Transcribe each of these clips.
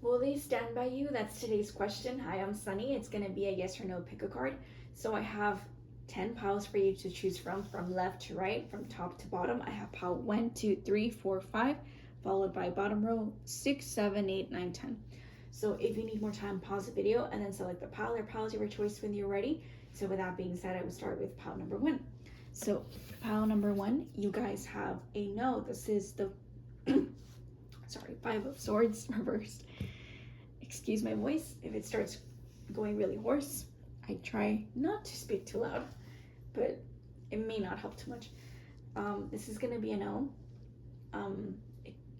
Will they stand by you? That's today's question. Hi, I'm Sunny. It's going to be a yes or no pick a card. So I have 10 piles for you to choose from left to right, from top to bottom. I have pile 1, 2, 3, 4, 5, followed by bottom row 6, 7, 8, 9, 10. So if you need more time, pause the video and then select the pile or piles of your choice when you're ready. So with that being said, I will start with pile number 1. So pile number 1, you guys have a no. This is the sorry, 5 of Swords reversed. Excuse my voice if it starts going really hoarse. I try not to speak too loud, but it may not help too much. This is going to be a no.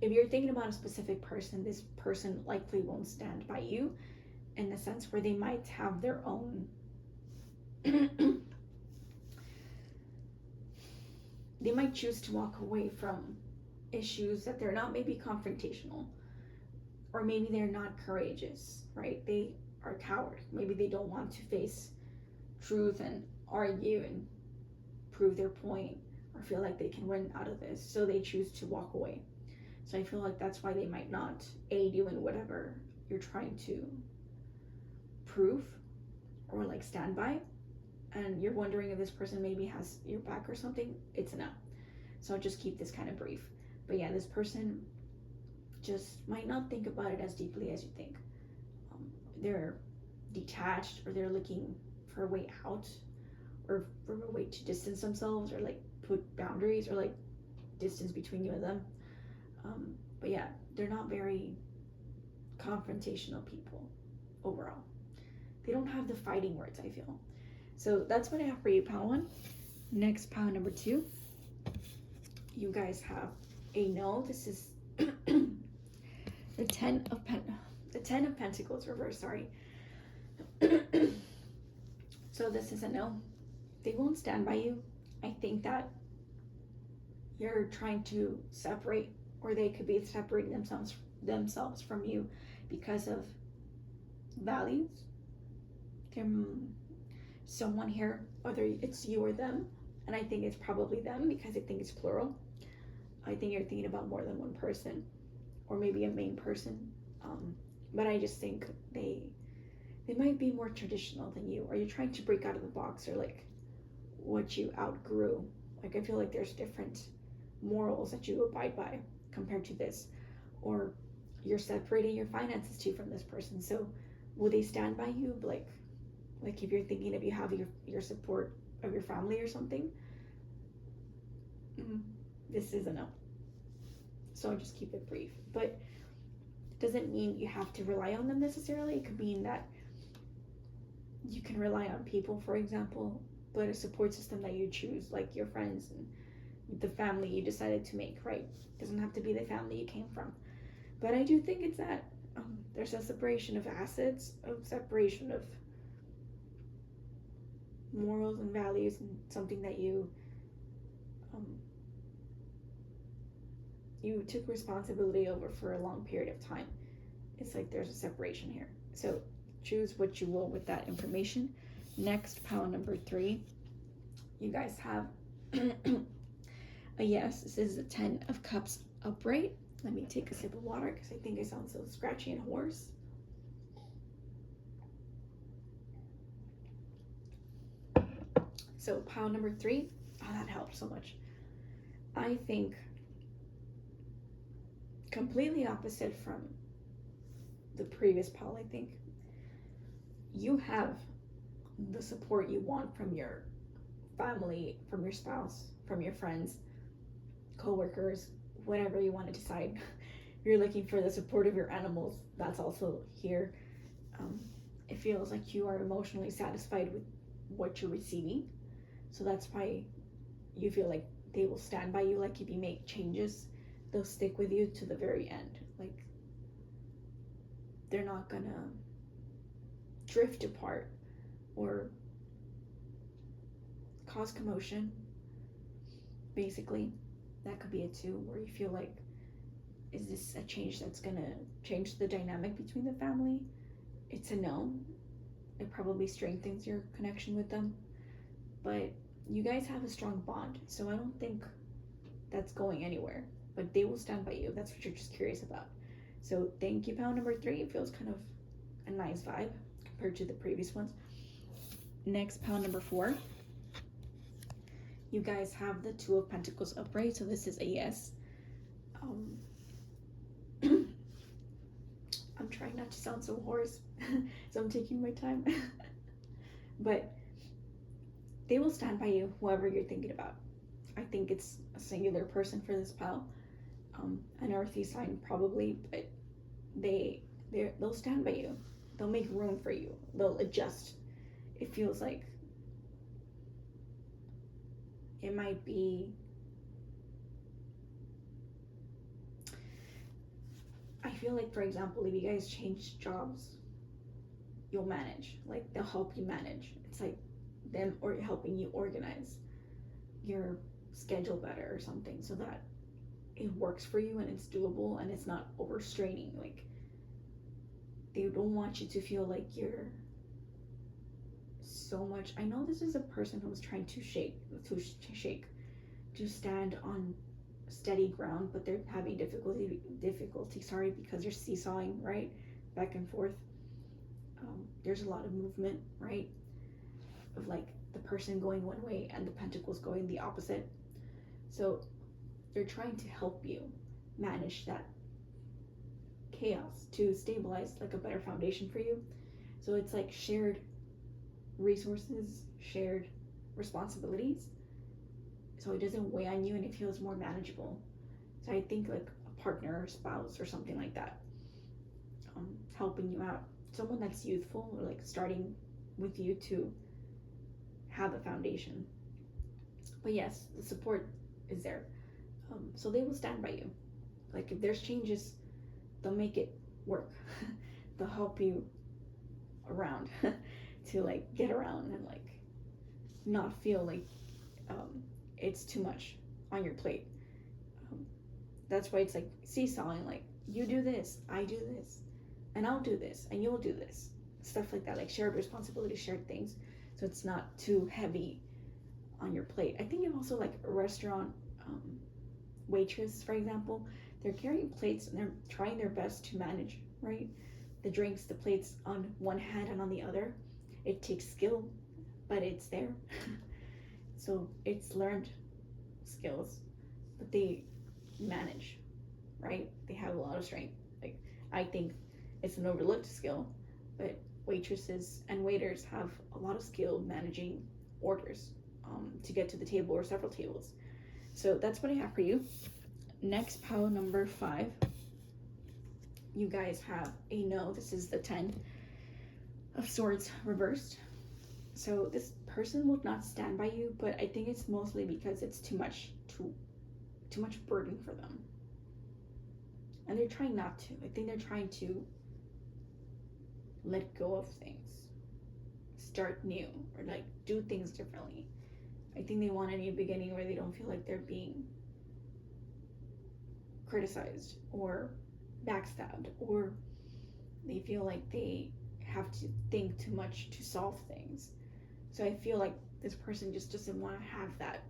If you're thinking about a specific person, this person likely won't stand by you in the sense where they might have their own they might choose to walk away from issues that they're not maybe confrontational, or maybe they're not courageous, right? They are coward. Maybe they don't want to face truth and argue and prove their point or feel like they can win out of this, so they choose to walk away. So I feel like that's why they might not aid you in whatever you're trying to prove or like stand by, and you're wondering if this person maybe has your back or something. It's a no. So I'll just keep this kind of brief. But yeah, this person just might not think about it as deeply as you think. They're detached, or they're looking for a way out, or for a way to distance themselves, or like put boundaries, or like distance between you and them. But yeah, they're not very confrontational people overall. They don't have the fighting words, I feel. So that's what I have for you, pile 1. Next, pile number 2. You guys have a no. This is the 10 of Pentacles reversed, sorry. So this is a no. They won't stand by you. I think that you're trying to separate, or they could be separating themselves from you because of values. Someone here, whether it's you or them, and I think it's probably them because I think it's plural. I think you're thinking about more than one person, or maybe a main person. But I just think they might be more traditional than you, or you're trying to break out of the box, or like what you outgrew. Like I feel like there's different morals that you abide by compared to this, or you're separating your finances too from this person. So will they stand by you? Like if you're thinking if you have your support of your family or something, this is a no. So I'll just keep it brief. But it doesn't mean you have to rely on them necessarily. It could mean that you can rely on people, for example, but a support system that you choose, like your friends and the family you decided to make, right? It doesn't have to be the family you came from. But I do think it's that there's a separation of assets, a separation of morals and values, and something that you took responsibility over for a long period of time. It's like there's a separation here. So choose what you will with that information. Next, pile number 3. You guys have a yes. This is the 10 of Cups upright. Let me take a sip of water because I think I sound so scratchy and hoarse. So pile number 3, oh, that helped so much. I think completely opposite from the previous pile. I think you have the support you want from your family, from your spouse, from your friends, co-workers, whatever you want to decide. You're looking for the support of your animals. That's also here. It feels like you are emotionally satisfied with what you're receiving. So that's why you feel like they will stand by you. Like if you make changes, they'll stick with you to the very end. Like they're not gonna drift apart or cause commotion. Basically, that could be it too, where you feel like, is this a change that's gonna change the dynamic between the family? It's a no. It probably strengthens your connection with them, but you guys have a strong bond, so I don't think that's going anywhere. But they will stand by you. That's what you're just curious about. So thank you pile number 3. It feels kind of a nice vibe compared to the previous ones. Next, pile number 4. You guys have the Two of Pentacles upright, so this is a yes. I'm trying not to sound so hoarse, so I'm taking my time. But they will stand by you, whoever you're thinking about. I think it's a singular person for this pile, an earthy sign probably, but they'll stand by you. They'll make room for you. They'll adjust. It feels like it might be, I feel like, for example, if you guys change jobs, you'll manage. Like, they'll help you manage. It's like them or helping you organize your schedule better or something, so that it works for you and it's doable and it's not overstraining. Like, they don't want you to feel like you're so much. I know this is a person who's trying to stand on steady ground, but they're having difficulty because you're seesawing, right, back and forth. There's a lot of movement, right, of like the person going one way and the pentacles going the opposite. So they're trying to help you manage that chaos to stabilize like a better foundation for you. So it's like shared resources, shared responsibilities, so it doesn't weigh on you and it feels more manageable. So I think like a partner or spouse or something like that, helping you out, someone that's youthful or like starting with you to have a foundation. But yes, the support is there. So they will stand by you. Like, if there's changes, they'll make it work. They'll help you around to like get around and like not feel like it's too much on your plate. That's why it's like seesawing, like, you do this, I do this, and I'll do this, and you'll do this. Stuff like that, like shared responsibility, shared things. So it's not too heavy on your plate. I think of also like a restaurant waitress, for example. They're carrying plates and they're trying their best to manage, right? The drinks, the plates on one hand and on the other. It takes skill, but it's there. So it's learned skills, but they manage, right? They have a lot of strength. Like, I think it's an overlooked skill, but waitresses and waiters have a lot of skill managing orders to get to the table or several tables. So that's what I have for you. Next, pile number 5. You guys have a no. This is the 10 of Swords reversed. So this person will not stand by you, but I think it's mostly because it's too much burden for them. And they're trying not to. I think they're trying to let go of things, start new, or like do things differently. I think they want a new beginning where they don't feel like they're being criticized or backstabbed, or they feel like they have to think too much to solve things. So I feel like this person just doesn't want to have that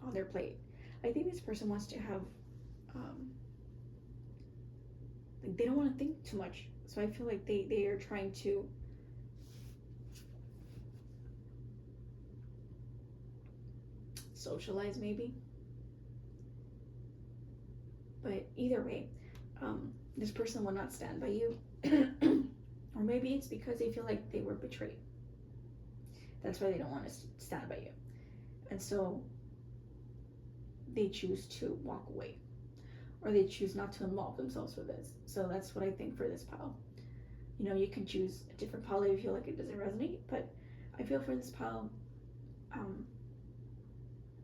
on their plate. I think this person wants to have like, they don't want to think too much. So I feel like they are trying to socialize, maybe. But either way, this person will not stand by you. Or maybe it's because they feel like they were betrayed. That's why they don't want to stand by you. And so they choose to walk away, or they choose not to involve themselves with this. So that's what I think for this pile. You know, you can choose a different pile if you feel like it doesn't resonate, but I feel for this pile,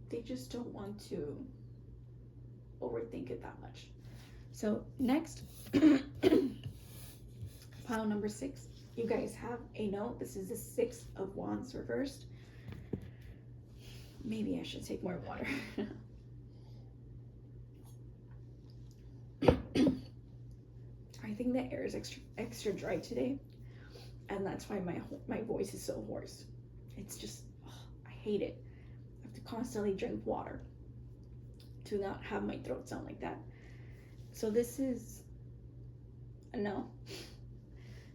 they just don't want to overthink it that much. So next, pile number 6. You guys have a no. This is the 6 of Wands reversed. Maybe I should take more water. I think the air is extra dry today, and that's why my voice is so hoarse. It's just, I hate it. I have to constantly drink water to not have my throat sound like that. So this is No.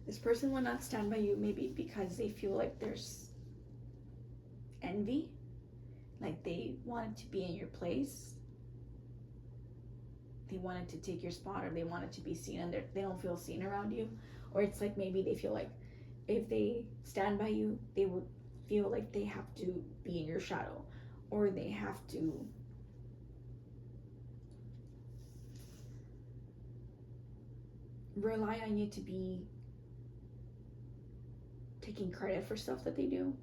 This person will not stand by you maybe because they feel like there's envy, like they wanted to be in your place, they wanted to take your spot, or they wanted to be seen and they don't feel seen around you. Or it's like maybe they feel like if they stand by you, they would feel like they have to be in your shadow, or they have to rely on you to be taking credit for stuff that they do.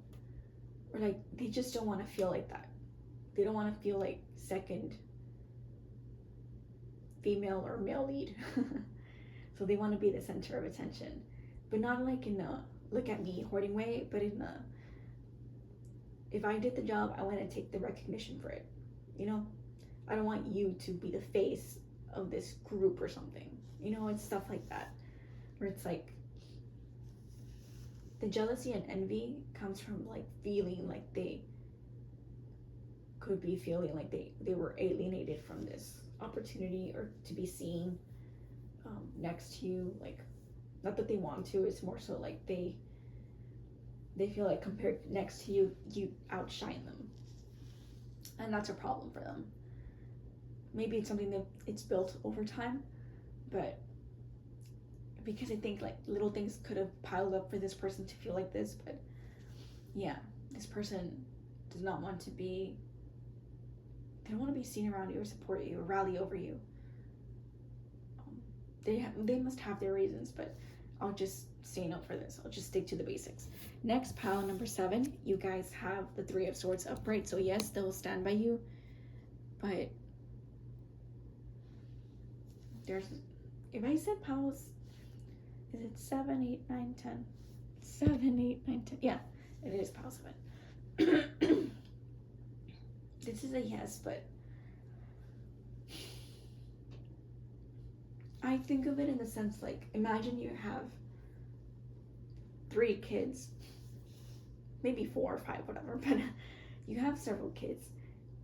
Or like they just don't want to feel like that. They don't want to feel like second female or male lead. So they want to be the center of attention, but not like in a look at me hoarding way, but in a if I did the job, I want to take the recognition for it. You know, I don't want you to be the face of this group or something. You know, it's stuff like that, where it's like the jealousy and envy comes from like feeling like they could be feeling like they were alienated from this opportunity or to be seen next to you. Like, not that they want to, it's more so like they feel like compared next to you, you outshine them, and that's a problem for them. Maybe it's something that it's built over time, but because I think like little things could have piled up for this person to feel like this. But yeah, this person does not want to be, they don't want to be seen around you or support you or rally over you. They must have their reasons, but I'll just say no for this. I'll just stick to the basics. Next, pile number 7, you guys have the 3 of Swords upright. So yes, they'll stand by you, but there's, if I said piles, is it 7, 8, 9, 10? 7, 8, 9, 10. Yeah, it is pile 7. This is a yes, but I think of it in the sense like, imagine you have 3 kids, maybe 4 or 5, whatever, but you have several kids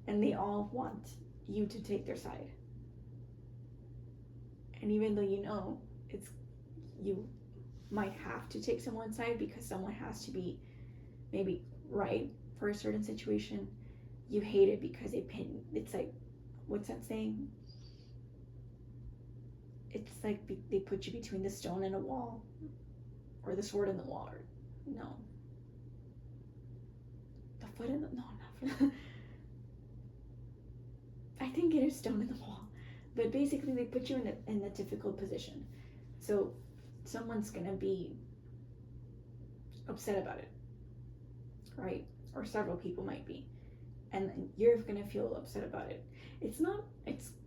and they all want you to take their side. And even though you know it's, you might have to take someone's side because someone has to be maybe right for a certain situation, you hate it because it's like, what's that saying? It's like they put you between the stone and a wall, or the sword and the wall, or no, the foot in the, no, not for I think it is stone in the wall, but basically they put you in a difficult position. So someone's gonna be upset about it, right? Or several people might be, and you're gonna feel upset about it.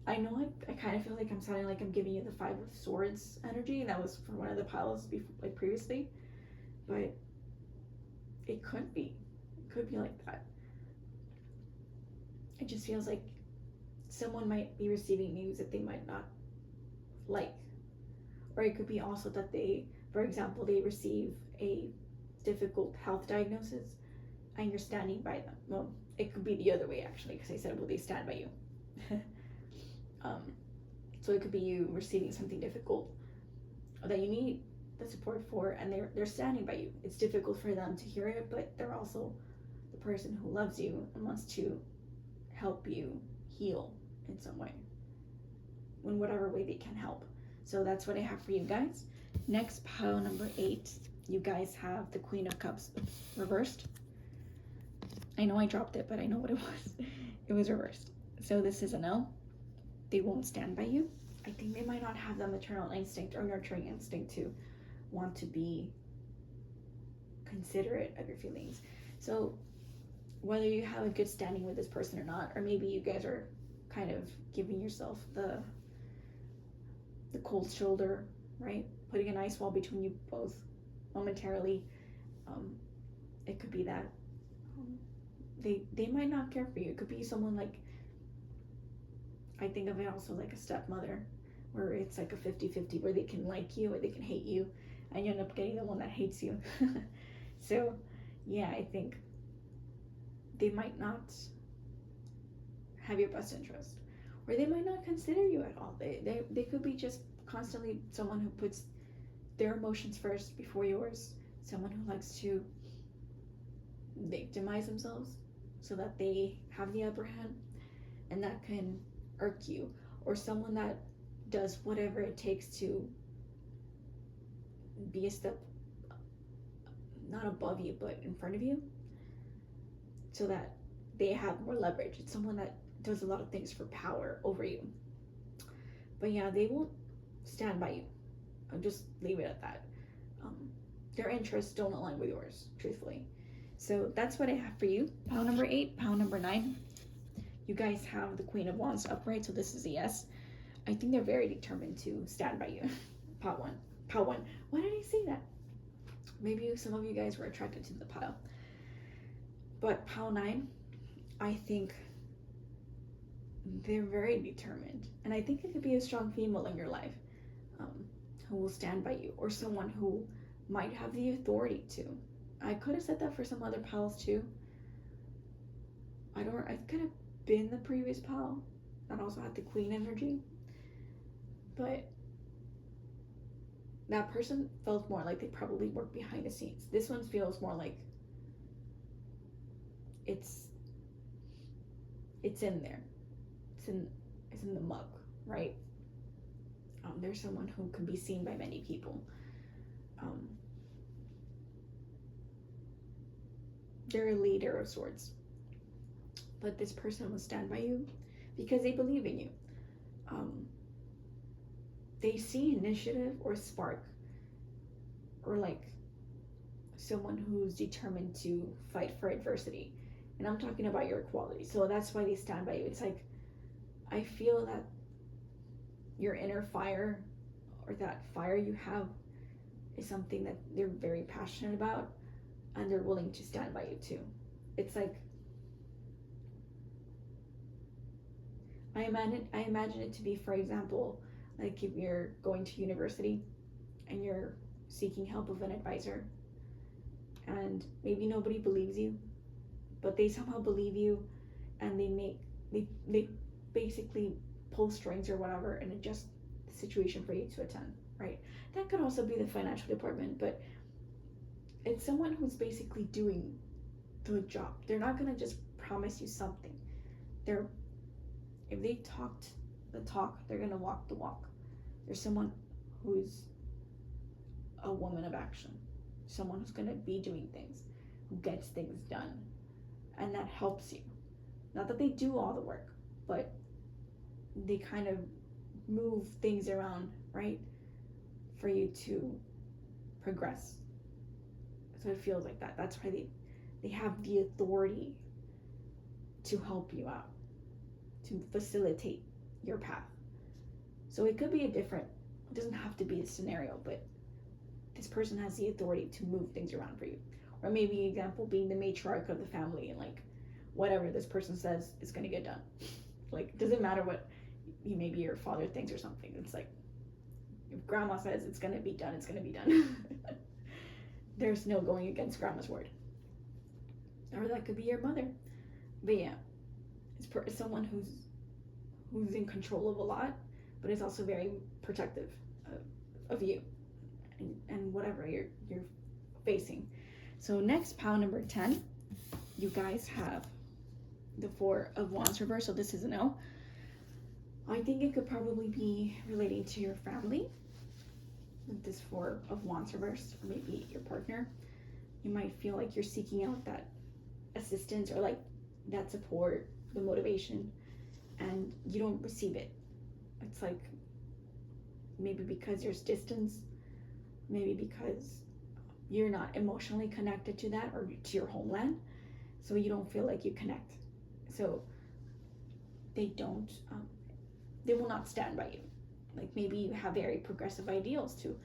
I know I kind of feel like I'm sounding like I'm giving you the 5 of Swords energy, and that was for one of the piles before, like previously, but it could be like that. It just feels like someone might be receiving news that they might not like, or it could be also that they, for example, they receive a difficult health diagnosis and you're standing by them. Well, it could be the other way actually, because I said, well, they stand by you. So it could be you receiving something difficult that you need the support for, and they're standing by you. It's difficult for them to hear it, but they're also the person who loves you and wants to help you heal in some way, in whatever way they can help. So that's what I have for you guys. Next, pile number 8, you guys have the Queen of Cups reversed. I know I dropped it, but I know what it was. It was reversed. So this is a no. They won't stand by you. I think they might not have the maternal instinct or nurturing instinct to want to be considerate of your feelings. So whether you have a good standing with this person or not, or maybe you guys are kind of giving yourself the cold shoulder, right? Putting an ice wall between you both momentarily. It could be that they might not care for you. It could be someone like, I think of it also like a stepmother, where it's like a 50-50, where they can like you or they can hate you, and you end up getting the one that hates you. So yeah, I think they might not have your best interest, or they might not consider you at all. They could be just constantly someone who puts their emotions first before yours, someone who likes to victimize themselves so that they have the upper hand, and that can irk you, or someone that does whatever it takes to be a step not above you but in front of you so that they have more leverage. It's someone that does a lot of things for power over you. But yeah, they won't stand by you. I'll just leave it at that. Their interests don't align with yours, truthfully. So that's what I have for you. Pile number 8, pile number 9. You guys have the Queen of Wands upright, so this is a yes. I think they're very determined to stand by you. Pile 1. Pile 1. Why did I say that? Maybe some of you guys were attracted to the pile. But pile 9, I think they're very determined. And I think it could be a strong female in your life who will stand by you, or someone who might have the authority to. I could have said that for some other piles too. I could have been the previous pile that also had the Queen energy. But that person felt more like they probably work behind the scenes. This one feels more like it's in there. It's in the mug, right? There's someone who can be seen by many people. They're a leader of sorts. But this person will stand by you because they believe in you. They see initiative or spark, or like someone who's determined to fight for adversity. And I'm talking about your quality. So that's why they stand by you. It's like, I feel that your inner fire, or that fire you have, is something that they're very passionate about, and they're willing to stand by you too. It's like, I imagine it to be, for example, like if you're going to university and you're seeking help of an advisor, and maybe nobody believes you, but they somehow believe you, and they basically pull strings or whatever and adjust the situation for you to attend, right? That could also be the financial department, but it's someone who's basically doing the job. They're not gonna just promise you something. If they talked the talk, they're gonna walk the walk. There's someone who's a woman of action, someone who's gonna be doing things, who gets things done, and that helps you. Not that they do all the work, but they kind of move things around, right, for you to progress. So it feels like that. That's why they have the authority to help you out, to facilitate your path. So it could be it doesn't have to be a scenario, but this person has the authority to move things around for you. Or maybe, example, being the matriarch of the family, and like whatever this person says is going to get done. Like, it doesn't matter what maybe your father thinks or something. It's like, if grandma says it's going to be done, it's going to be done. There's no going against grandma's word. Or that could be your mother. But yeah, it's someone who's in control of a lot, but is also very protective of you and whatever you're facing. So next, pile number 10, you guys have the 4 of Wands reverse. So this is a no. I think it could probably be relating to your family with this 4 of Wands reverse, or maybe your partner. You might feel like you're seeking out that assistance, or like that support, the motivation, and you don't receive it. It's like, maybe because there's distance, maybe because you're not emotionally connected to that, or to your homeland, so you don't feel like you connect. So they will not stand by you. Like, maybe you have very progressive ideals too,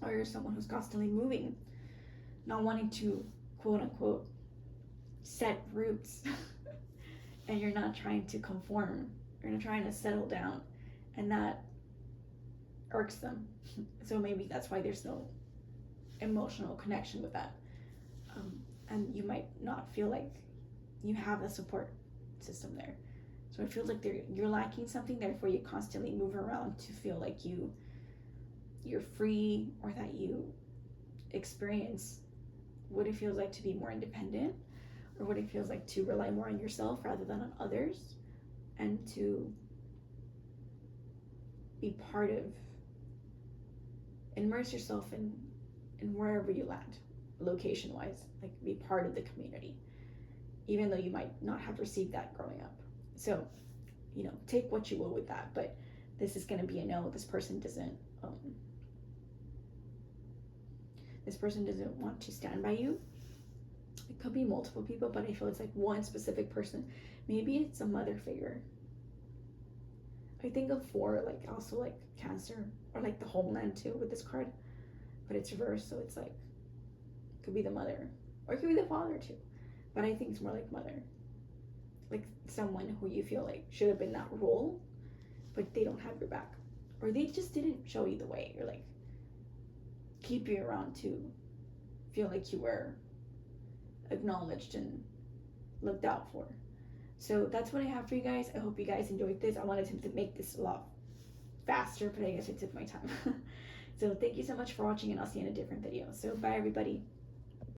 or you're someone who's constantly moving, not wanting to, quote unquote, set roots, and you're not trying to conform, you're not trying to settle down, and that irks them. So maybe that's why there's no emotional connection with that, and you might not feel like you have a support system there. So it feels like you're lacking something, therefore you constantly move around to feel like you you're free, or that you experience what it feels like to be more independent, or what it feels like to rely more on yourself rather than on others, and to be part of, immerse yourself in wherever you land, location wise, like be part of the community, even though you might not have received that growing up. So, take what you will with that, but this is going to be a no. This person doesn't want to stand by you. It could be multiple people, but I feel it's like one specific person. Maybe it's a mother figure. I think of 4, like also like Cancer, or like the homeland too with this card, but it's reversed, so it's like it could be the mother, or it could be the father too, but I think it's more like mother, like someone who you feel like should have been that role, but they don't have your back, or they just didn't show you the way, or like keep you around to feel like you were acknowledged and looked out for. So that's what I have for you guys. I hope you guys enjoyed this. I wanted to make this a lot faster, but I guess it took my time. So thank you so much for watching, and I'll see you in a different video. So bye everybody.